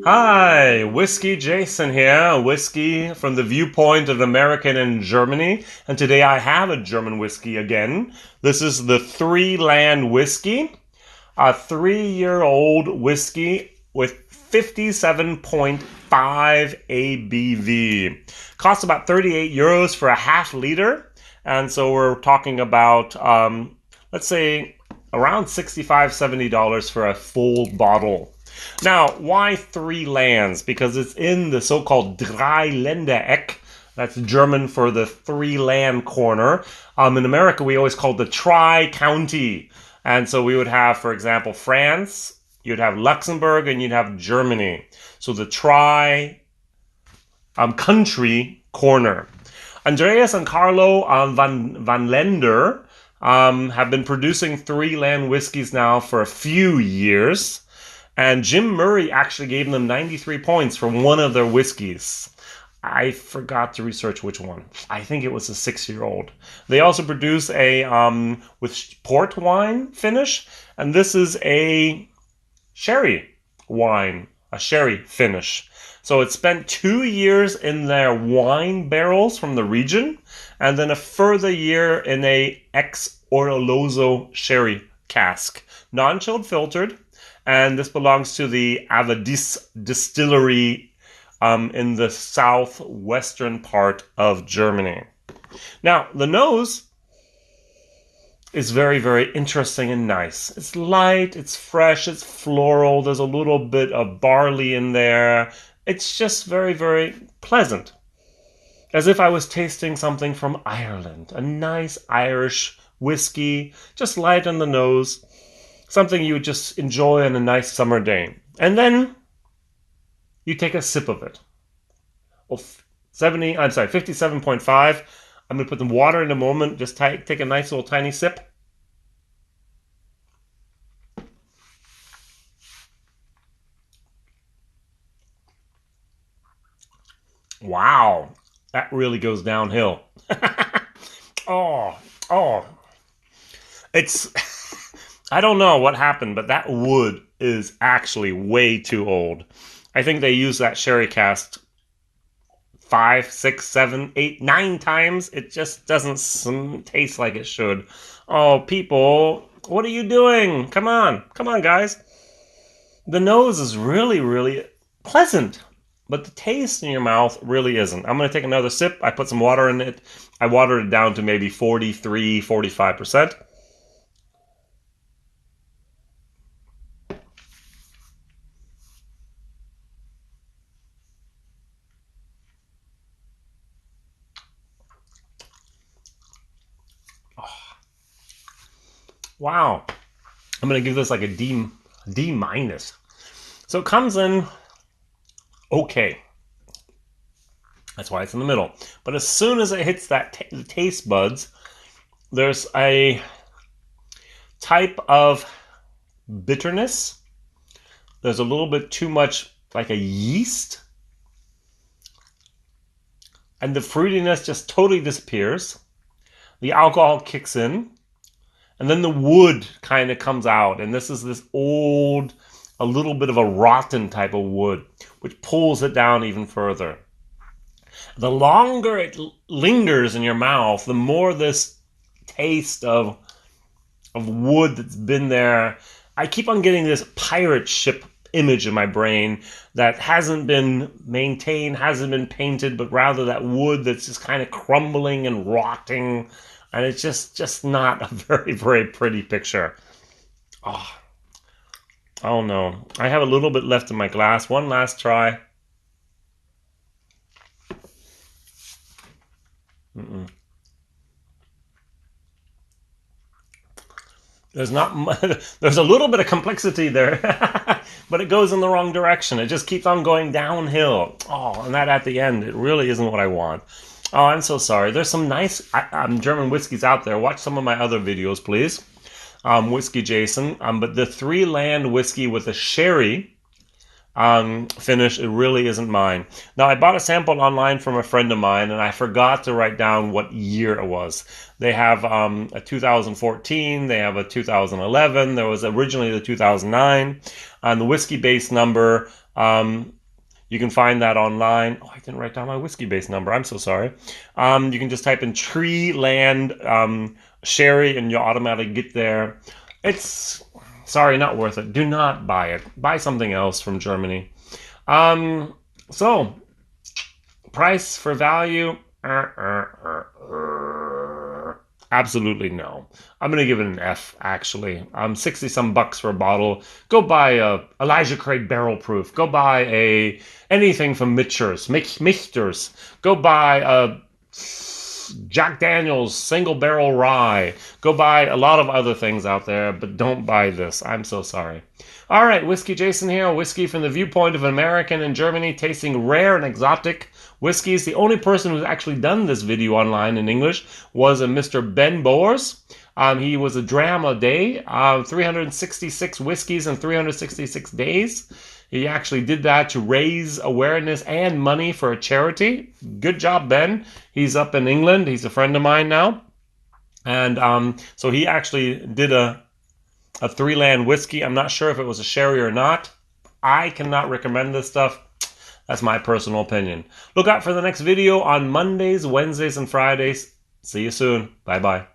Hi, Whiskey Jason here, whiskey from the viewpoint of an American in Germany, and today I have a German whiskey again. This is the Threeland whiskey, a 3-year-old whiskey with 57.5 ABV. Costs about 38 euros for a half liter, and so we're talking about, let's say, around $65-70 for a full bottle. Now, why three lands? Because it's in the so-called Dreiländereck. That's German for the three-land corner. In America, we always call it the tri-county. And so we would have, for example, France, you'd have Luxembourg, and you'd have Germany. So the tri-country corner. Andreas and Carlo Vallendar have been producing three-land whiskeys now for a few years. And Jim Murray actually gave them 93 points for one of their whiskeys. I forgot to research which one. I think it was a 6-year-old. They also produce a with port wine finish, and this is a sherry wine, a sherry finish. So it spent 2 years in their wine barrels from the region, and then a further year in a ex-Oroloso sherry cask, non-chilled filtered. And this belongs to the Avadis distillery in the southwestern part of Germany. Now, the nose is very, very interesting and nice. It's light, it's fresh, it's floral. There's a little bit of barley in there. It's just very, very pleasant. As if I was tasting something from Ireland. A nice Irish whiskey, just light on the nose. Something you would just enjoy on a nice summer day. And then you take a sip of it. Well, 57.5. I'm going to put the water in a moment. Just take a nice little tiny sip. Wow. That really goes downhill. Oh. It's... I don't know what happened, but that wood is actually way too old. I think they used that sherry cask 5, 6, 7, 8, 9 times. It just doesn't taste like it should. Oh, people, what are you doing? Come on, guys. The nose is really, really pleasant, but the taste in your mouth really isn't. I'm going to take another sip. I put some water in it. I watered it down to maybe 43, 45%. Wow. I'm going to give this like a D minus. So it comes in okay. That's why it's in the middle. But as soon as it hits that the taste buds, there's a type of bitterness. There's a little bit too much like a yeast. And the fruitiness just totally disappears. The alcohol kicks in. And then the wood kind of comes out. And this is this old, a little bit of a rotten type of wood, which pulls it down even further. The longer it lingers in your mouth, the more this taste of wood that's been there. I keep on getting this pirate ship image in my brain that hasn't been maintained, hasn't been painted, but rather that wood that's just kind of crumbling and rotting. And it's just not a very, very pretty picture. Oh no. I have a little bit left in my glass. One last try. There's a little bit of complexity there, but it goes in the wrong direction. It just keeps on going downhill. Oh, and that at the end, it really isn't what I want. Oh, I'm so sorry. There's some nice German whiskeys out there. Watch some of my other videos, please. Whiskey Jason. But the Threeland whiskey with a sherry finish. It really isn't mine. Now, I bought a sample online from a friend of mine, and I forgot to write down what year it was. They have a 2014, they have a 2011, there was originally the 2009, and the whiskey base number, you can find that online. Oh, I didn't write down my whiskey base number. I'm so sorry. You can just type in Threeland sherry, and you'll automatically get there. It's, sorry, not worth it. Do not buy it. Buy something else from Germany. So, price for value? Absolutely no. I'm going to give it an F, actually. 60 some bucks for a bottle. Go buy a Elijah Craig barrel proof. Go buy anything from Michter's. Go buy a Jack Daniel's single barrel rye. Go buy a lot of other things out there, but don't buy this. I'm so sorry. All right, Whiskey Jason here. Whiskey from the viewpoint of an American in Germany, tasting rare and exotic whiskeys. The only person who's actually done this video online in English was a Mr. Ben Boers. He was a dram a day, 366 whiskeys in 366 days. He actually did that to raise awareness and money for a charity. Good job, Ben. He's up in England. He's a friend of mine now. And so he actually did a Threeland whiskey. I'm not sure if it was a sherry or not. I cannot recommend this stuff. That's my personal opinion. Look out for the next video on Mondays, Wednesdays, and Fridays. See you soon. Bye-bye.